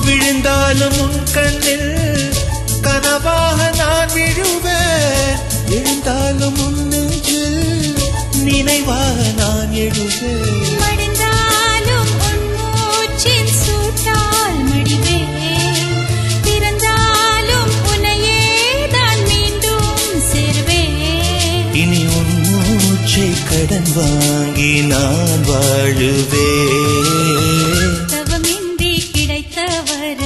விழுந்தாலும் உன் கண்ணில் கனவாக நான் விழுவேன். எழுந்தாலும் உன் நெஞ்சில் நினைவாக நான் எழுவேன். மடிந்தாலும் உன் மூச்சின் சூட்டால் மடிவேன். பிறந்தாலும் உன்னையே தான் மீண்டும் சேர்வேன். இனி உன் மூச்சை கடன் வாங்கி நான் வாழுவேன். தவமின்றி கிடைத்த வர